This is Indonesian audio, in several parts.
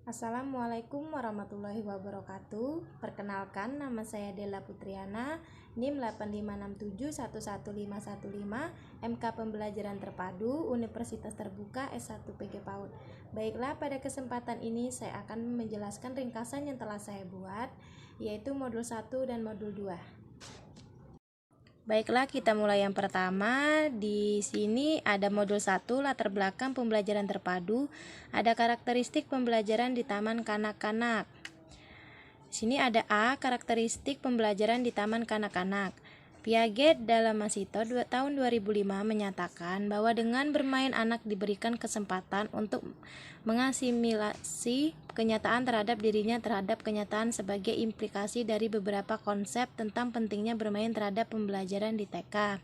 Assalamualaikum warahmatullahi wabarakatuh. Perkenalkan, nama saya Della Putriana, NIM 85671115, MK Pembelajaran Terpadu, Universitas Terbuka S1 PG PAUD. Baiklah, pada kesempatan ini saya akan menjelaskan ringkasan yang telah saya buat, yaitu modul 1 dan modul 2. Baiklah, kita mulai yang pertama. Di sini ada modul 1, latar belakang pembelajaran terpadu. Ada karakteristik pembelajaran di taman kanak-kanak. Di sini ada A, karakteristik pembelajaran di taman kanak-kanak. Piaget dalam Masito tahun 2005 menyatakan bahwa dengan bermain anak diberikan kesempatan untuk mengasimilasi kenyataan terhadap dirinya terhadap kenyataan sebagai implikasi dari beberapa konsep tentang pentingnya bermain terhadap pembelajaran di TK.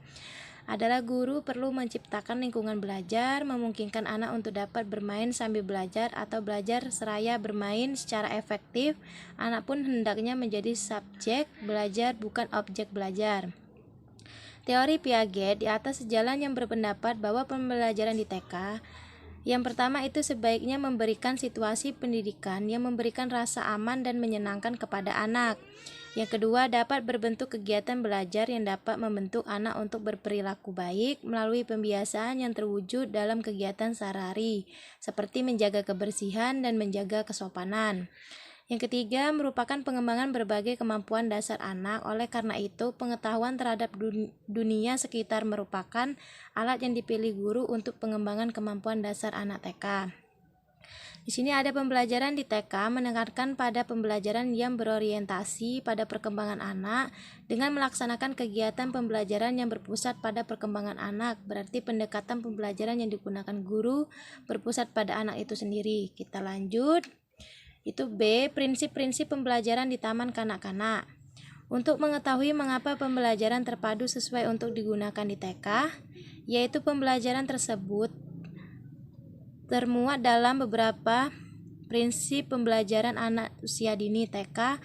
Adalah guru perlu menciptakan lingkungan belajar, memungkinkan anak untuk dapat bermain sambil belajar atau belajar seraya bermain secara efektif. Anak pun hendaknya menjadi subjek belajar bukan objek belajar. Teori Piaget di atas sejalan yang berpendapat bahwa pembelajaran di TK yang pertama itu sebaiknya memberikan situasi pendidikan yang memberikan rasa aman dan menyenangkan kepada anak. Yang kedua, dapat berbentuk kegiatan belajar yang dapat membentuk anak untuk berperilaku baik melalui pembiasaan yang terwujud dalam kegiatan sehari-hari, seperti menjaga kebersihan dan menjaga kesopanan. Yang ketiga, merupakan pengembangan berbagai kemampuan dasar anak. Oleh karena itu, pengetahuan terhadap dunia sekitar merupakan alat yang dipilih guru untuk pengembangan kemampuan dasar anak TK. Di sini ada pembelajaran di TK menekankan pada pembelajaran yang berorientasi pada perkembangan anak dengan melaksanakan kegiatan pembelajaran yang berpusat pada perkembangan anak. Berarti pendekatan pembelajaran yang digunakan guru berpusat pada anak itu sendiri. Kita lanjut. Itu B, prinsip-prinsip pembelajaran di taman kanak-kanak. Untuk mengetahui mengapa pembelajaran terpadu sesuai untuk digunakan di TK, yaitu pembelajaran tersebut termuat dalam beberapa prinsip pembelajaran anak usia dini TK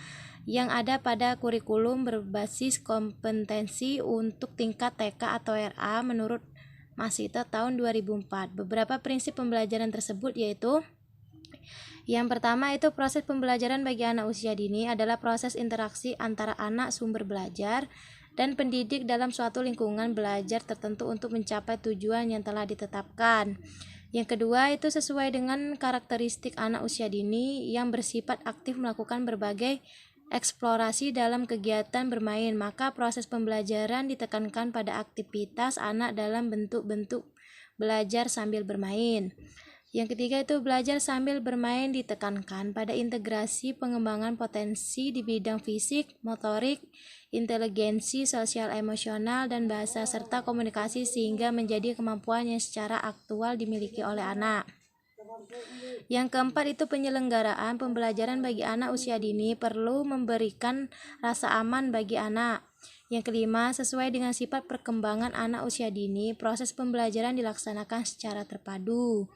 yang ada pada kurikulum berbasis kompetensi untuk tingkat TK atau RA menurut Masito tahun 2004. Beberapa prinsip pembelajaran tersebut yaitu: yang pertama itu proses pembelajaran bagi anak usia dini adalah proses interaksi antara anak sumber belajar dan pendidik dalam suatu lingkungan belajar tertentu untuk mencapai tujuan yang telah ditetapkan. Yang kedua itu sesuai dengan karakteristik anak usia dini yang bersifat aktif melakukan berbagai eksplorasi dalam kegiatan bermain, maka proses pembelajaran ditekankan pada aktivitas anak dalam bentuk-bentuk belajar sambil bermain. Yang ketiga itu belajar sambil bermain ditekankan pada integrasi pengembangan potensi di bidang fisik, motorik, inteligensi, sosial emosional, dan bahasa serta komunikasi sehingga menjadi kemampuan yang secara aktual dimiliki oleh anak. Yang keempat itu penyelenggaraan pembelajaran bagi anak usia dini perlu memberikan rasa aman bagi anak. Yang kelima, sesuai dengan sifat perkembangan anak usia dini, proses pembelajaran dilaksanakan secara terpadu.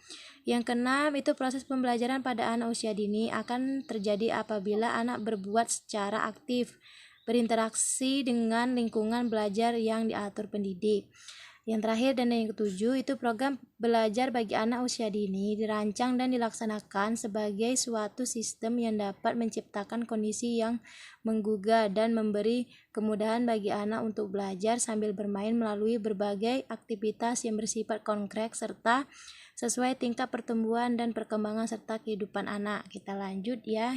Yang keenam, itu proses pembelajaran pada anak usia dini akan terjadi apabila anak berbuat secara aktif, berinteraksi dengan lingkungan belajar yang diatur pendidik. Yang terakhir dan yang ketujuh, itu program belajar bagi anak usia dini dirancang dan dilaksanakan sebagai suatu sistem yang dapat menciptakan kondisi yang menggugah dan memberi kemudahan bagi anak untuk belajar sambil bermain melalui berbagai aktivitas yang bersifat konkret serta sesuai tingkat pertumbuhan dan perkembangan serta kehidupan anak. Kita lanjut ya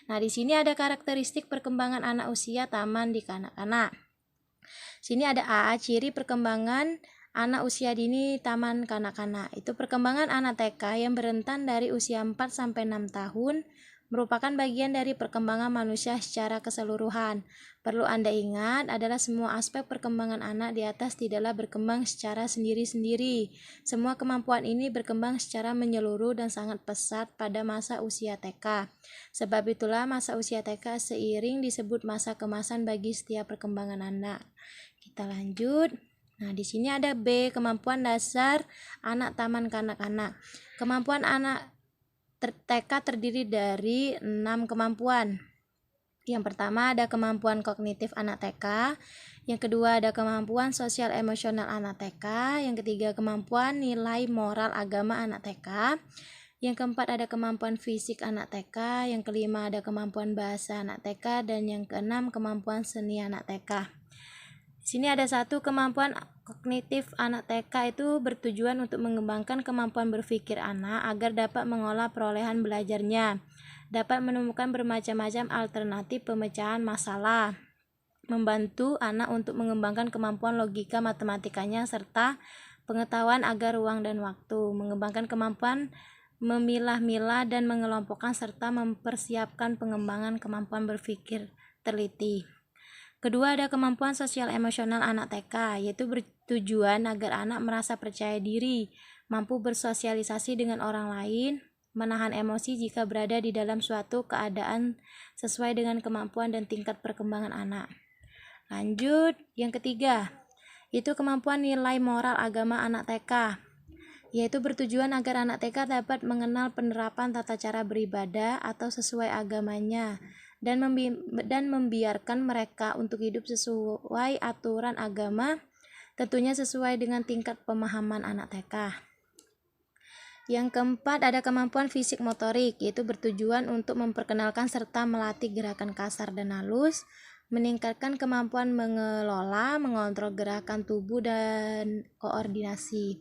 Nah, di sini ada karakteristik perkembangan anak usia taman di kanak-kanak. Sini ada A, ciri perkembangan anak usia dini taman kanak-kanak. Itu perkembangan anak TK yang berentan dari usia 4 sampai 6 tahun merupakan bagian dari perkembangan manusia secara keseluruhan. Perlu Anda ingat adalah semua aspek perkembangan anak di atas tidaklah berkembang secara sendiri-sendiri. Semua kemampuan ini berkembang secara menyeluruh dan sangat pesat pada masa usia TK. Sebab itulah masa usia TK seiring disebut masa kemasan bagi setiap perkembangan anak. Kita lanjut. Nah, di sini ada B, kemampuan dasar anak taman kanak-kanak. Kemampuan anak TK terdiri dari 6 kemampuan. Yang pertama ada kemampuan kognitif anak TK. Yang kedua ada kemampuan sosial emosional anak TK. Yang ketiga kemampuan nilai moral agama anak TK. Yang keempat ada kemampuan fisik anak TK, yang kelima ada kemampuan bahasa anak TK, dan yang keenam kemampuan seni anak TK. Di sini ada satu kemampuan kognitif anak TK itu bertujuan untuk mengembangkan kemampuan berpikir anak agar dapat mengolah perolehan belajarnya, dapat menemukan bermacam-macam alternatif pemecahan masalah, membantu anak untuk mengembangkan kemampuan logika matematikanya serta pengetahuan agar ruang dan waktu, mengembangkan kemampuan memilah-milah dan mengelompokkan serta mempersiapkan pengembangan kemampuan berpikir teliti. Kedua ada kemampuan sosial emosional anak TK, yaitu bertujuan agar anak merasa percaya diri, mampu bersosialisasi dengan orang lain, menahan emosi jika berada di dalam suatu keadaan sesuai dengan kemampuan dan tingkat perkembangan anak. Lanjut, yang ketiga, itu kemampuan nilai moral agama anak TK, yaitu bertujuan agar anak TK dapat mengenal penerapan tata cara beribadah atau sesuai agamanya dan membiarkan mereka untuk hidup sesuai aturan agama, tentunya sesuai dengan tingkat pemahaman anak TK. Yang keempat ada kemampuan fisik motorik, yaitu bertujuan untuk memperkenalkan serta melatih gerakan kasar dan halus, meningkatkan kemampuan mengelola, mengontrol gerakan tubuh dan koordinasi.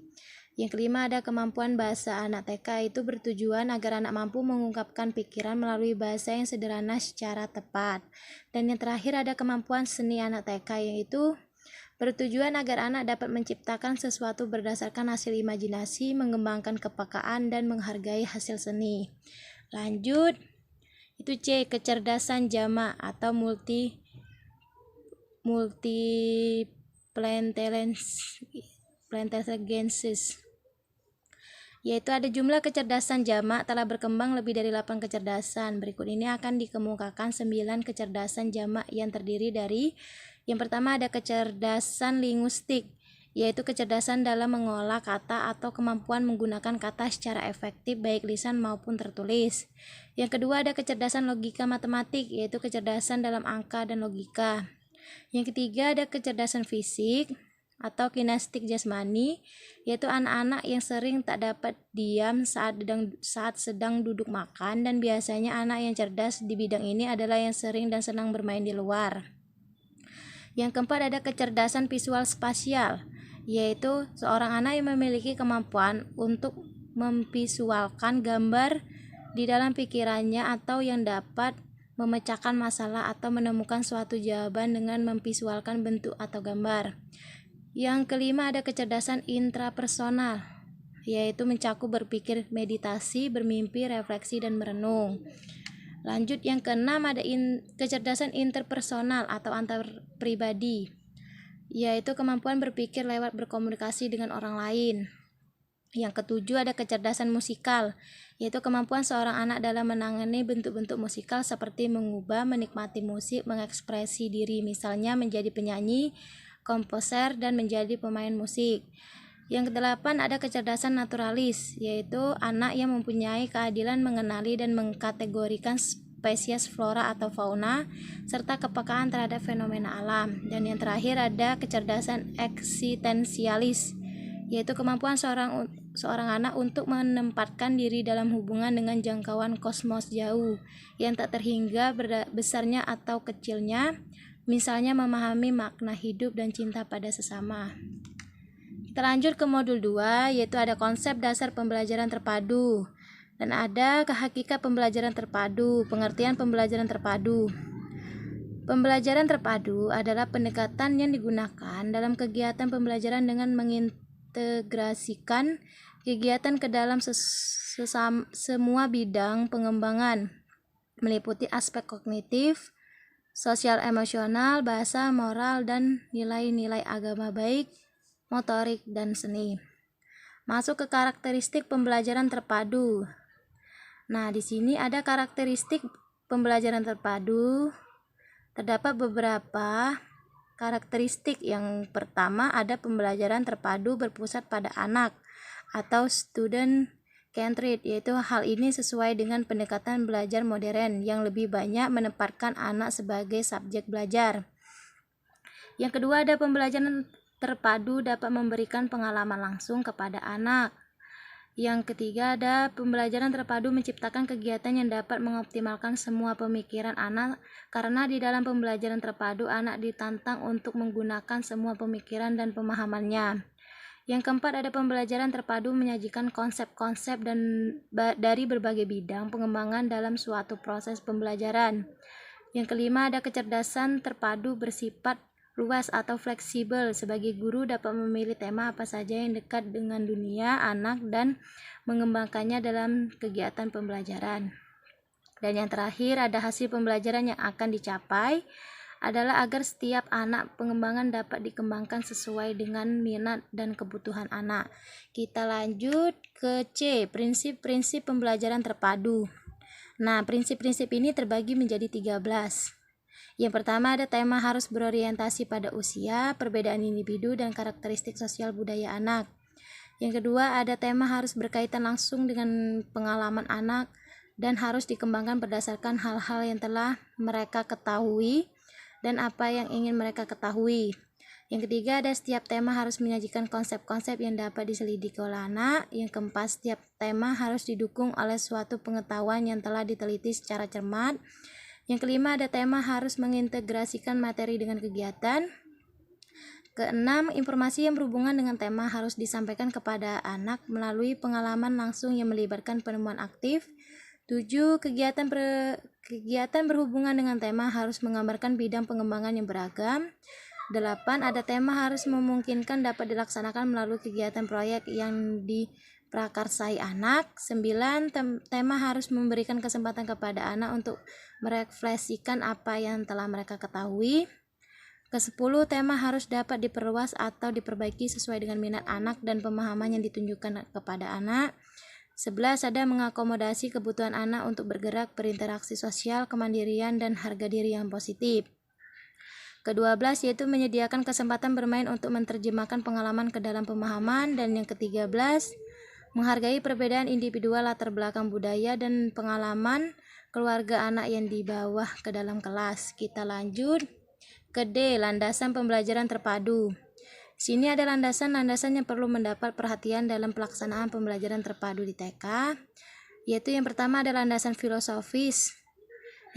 Yang kelima ada kemampuan bahasa anak TK, itu bertujuan agar anak mampu mengungkapkan pikiran melalui bahasa yang sederhana secara tepat. Dan yang terakhir ada kemampuan seni anak TK, yaitu bertujuan agar anak dapat menciptakan sesuatu berdasarkan hasil imajinasi, mengembangkan kepekaan dan menghargai hasil seni. Lanjut, itu C, kecerdasan jamak atau multiplantellensis, yaitu ada jumlah kecerdasan jamak telah berkembang lebih dari 8 kecerdasan. Berikut ini akan dikemukakan 9 kecerdasan jamak yang terdiri dari: yang pertama ada kecerdasan linguistik, yaitu kecerdasan dalam mengolah kata atau kemampuan menggunakan kata secara efektif baik lisan maupun tertulis. Yang kedua ada kecerdasan logika matematik, yaitu kecerdasan dalam angka dan logika. Yang ketiga ada kecerdasan fisik atau kinestetik jasmani, yaitu anak-anak yang sering tak dapat diam saat sedang duduk makan, dan biasanya anak yang cerdas di bidang ini adalah yang sering dan senang bermain di luar. Yang keempat ada kecerdasan visual spasial, yaitu seorang anak yang memiliki kemampuan untuk memvisualkan gambar di dalam pikirannya atau yang dapat memecahkan masalah atau menemukan suatu jawaban dengan memvisualkan bentuk atau gambar. Yang kelima ada kecerdasan intrapersonal, yaitu mencakup berpikir, meditasi, bermimpi, refleksi, dan merenung. Lanjut, yang keenam ada kecerdasan interpersonal atau antar pribadi, yaitu kemampuan berpikir lewat berkomunikasi dengan orang lain. Yang ketujuh ada kecerdasan musikal, yaitu kemampuan seorang anak dalam menangani bentuk-bentuk musikal seperti mengubah, menikmati musik, mengekspresi diri, misalnya menjadi penyanyi, komposer, dan menjadi pemain musik. Yang kedelapan ada kecerdasan naturalis, yaitu anak yang mempunyai keahlian mengenali dan mengkategorikan spesies flora atau fauna, serta kepekaan terhadap fenomena alam. Dan yang terakhir ada kecerdasan eksistensialis, yaitu kemampuan seorang anak untuk menempatkan diri dalam hubungan dengan jangkauan kosmos jauh yang tak terhingga besarnya atau kecilnya, misalnya memahami makna hidup dan cinta pada sesama. Kita lanjut ke modul 2, yaitu ada konsep dasar pembelajaran terpadu dan ada hakikat pembelajaran terpadu. Pengertian pembelajaran terpadu. Pembelajaran terpadu adalah pendekatan yang digunakan dalam kegiatan pembelajaran dengan mengintegrasikan kegiatan ke dalam semua bidang pengembangan, meliputi aspek kognitif, sosial emosional, bahasa, moral, dan nilai-nilai agama baik, motorik, dan seni. Masuk ke karakteristik pembelajaran terpadu. Nah, di sini ada karakteristik pembelajaran terpadu. Terdapat beberapa karakteristik. Yang pertama ada pembelajaran terpadu berpusat pada anak atau student centered, yaitu hal ini sesuai dengan pendekatan belajar modern yang lebih banyak menempatkan anak sebagai subjek belajar. Yang kedua ada pembelajaran terpadu dapat memberikan pengalaman langsung kepada anak. Yang ketiga ada pembelajaran terpadu menciptakan kegiatan yang dapat mengoptimalkan semua pemikiran anak, karena di dalam pembelajaran terpadu anak ditantang untuk menggunakan semua pemikiran dan pemahamannya. Yang keempat ada pembelajaran terpadu menyajikan konsep-konsep dari berbagai bidang pengembangan dalam suatu proses pembelajaran. Yang kelima ada kecerdasan terpadu bersifat luas atau fleksibel. Sebagai guru dapat memilih tema apa saja yang dekat dengan dunia anak dan mengembangkannya dalam kegiatan pembelajaran. Dan yang terakhir ada hasil pembelajaran yang akan dicapai adalah agar setiap anak pengembangan dapat dikembangkan sesuai dengan minat dan kebutuhan anak. Kita lanjut ke C, prinsip-prinsip pembelajaran terpadu. Nah, prinsip-prinsip ini terbagi menjadi 13. Yang pertama ada tema harus berorientasi pada usia, perbedaan individu, dan karakteristik sosial budaya anak. Yang kedua ada tema harus berkaitan langsung dengan pengalaman anak dan harus dikembangkan berdasarkan hal-hal yang telah mereka ketahui dan apa yang ingin mereka ketahui. Yang ketiga ada setiap tema harus menyajikan konsep-konsep yang dapat diselidiki oleh anak. Yang keempat setiap tema harus didukung oleh suatu pengetahuan yang telah diteliti secara cermat. Yang kelima ada tema harus mengintegrasikan materi dengan kegiatan. Keenam, informasi yang berhubungan dengan tema harus disampaikan kepada anak melalui pengalaman langsung yang melibatkan penemuan aktif. 7. Kegiatan berhubungan dengan tema harus menggambarkan bidang pengembangan yang beragam. 8. Ada tema harus memungkinkan dapat dilaksanakan melalui kegiatan proyek yang diprakarsai anak. 9. Tema harus memberikan kesempatan kepada anak untuk merefleksikan apa yang telah mereka ketahui. Ke-10, tema harus dapat diperluas atau diperbaiki sesuai dengan minat anak dan pemahaman yang ditunjukkan kepada anak. 11. Ada mengakomodasi kebutuhan anak untuk bergerak, berinteraksi sosial, kemandirian, dan harga diri yang positif. Ke-12 yaitu menyediakan kesempatan bermain untuk menerjemahkan pengalaman ke dalam pemahaman. Dan yang ke-13, menghargai perbedaan individual, latar belakang budaya, dan pengalaman keluarga anak yang dibawa ke dalam kelas. Kita lanjut ke D, landasan pembelajaran terpadu. Sini ada landasan-landasan yang perlu mendapat perhatian dalam pelaksanaan pembelajaran terpadu di TK, yaitu yang pertama ada landasan filosofis,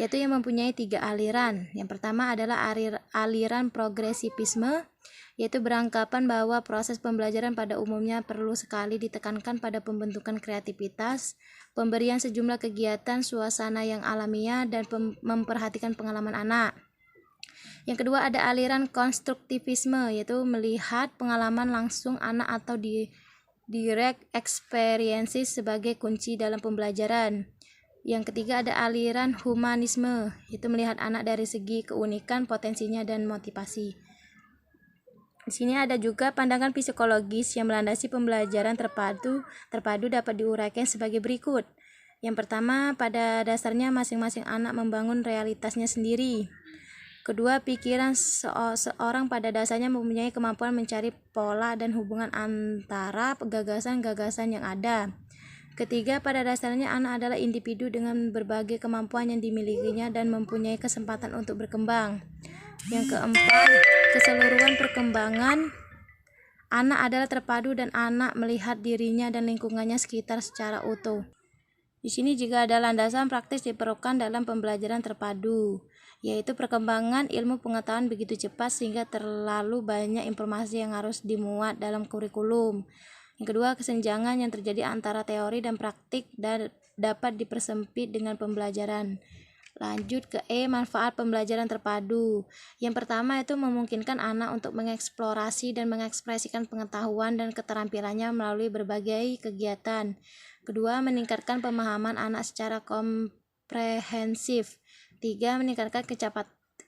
yaitu yang mempunyai 3 aliran. Yang pertama adalah aliran progresivisme, yaitu beranggapan bahwa proses pembelajaran pada umumnya perlu sekali ditekankan pada pembentukan kreativitas, pemberian sejumlah kegiatan, suasana yang alamiah, dan memperhatikan pengalaman anak. Yang kedua ada aliran konstruktivisme, yaitu melihat pengalaman langsung anak atau direct experiences sebagai kunci dalam pembelajaran. Yang ketiga ada aliran humanisme, yaitu melihat anak dari segi keunikan, potensinya, dan motivasi. Di sini ada juga pandangan psikologis yang melandasi pembelajaran terpadu dapat diuraikan sebagai berikut. Yang pertama, pada dasarnya masing-masing anak membangun realitasnya sendiri. Kedua, pikiran seorang pada dasarnya mempunyai kemampuan mencari pola dan hubungan antara gagasan-gagasan yang ada. Ketiga, pada dasarnya anak adalah individu dengan berbagai kemampuan yang dimilikinya dan mempunyai kesempatan untuk berkembang. Yang keempat, keseluruhan perkembangan anak adalah terpadu dan anak melihat dirinya dan lingkungannya sekitar secara utuh. Di sini juga ada landasan praktis diperlukan dalam pembelajaran terpadu, yaitu perkembangan ilmu pengetahuan begitu cepat sehingga terlalu banyak informasi yang harus dimuat dalam kurikulum. Yang kedua, kesenjangan yang terjadi antara teori dan praktik dapat dipersempit dengan pembelajaran. Lanjut ke E, manfaat pembelajaran terpadu. Yang pertama itu memungkinkan anak untuk mengeksplorasi dan mengekspresikan pengetahuan dan keterampilannya melalui berbagai kegiatan. Kedua, meningkatkan pemahaman anak secara komprehensif. 3, meningkatkan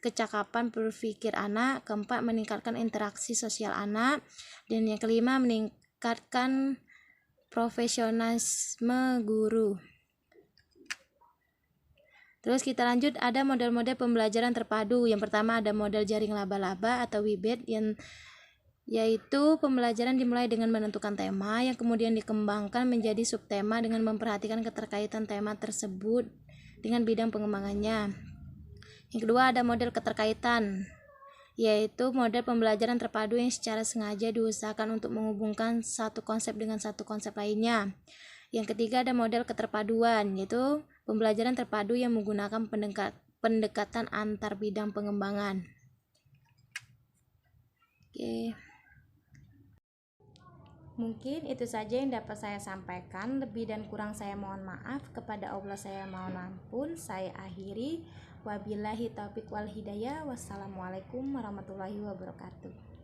kecakapan berpikir anak. Keempat, meningkatkan interaksi sosial anak. Dan yang kelima, meningkatkan profesionalisme guru. Terus kita lanjut, ada model-model pembelajaran terpadu. Yang pertama ada model jaring laba-laba atau WIBET, yaitu pembelajaran dimulai dengan menentukan tema yang kemudian dikembangkan menjadi subtema dengan memperhatikan keterkaitan tema tersebut dengan bidang pengembangannya. Yang kedua ada model keterkaitan, yaitu model pembelajaran terpadu yang secara sengaja diusahakan untuk menghubungkan satu konsep dengan satu konsep lainnya. Yang ketiga ada model keterpaduan, yaitu pembelajaran terpadu yang menggunakan pendekatan antar bidang pengembangan. Oke. Mungkin itu saja yang dapat saya sampaikan. Lebih dan kurang saya mohon maaf. Kepada Allah saya mohon ampun. Saya akhiri. Wabillahi taufiq wal hidayah. Wassalamualaikum warahmatullahi wabarakatuh.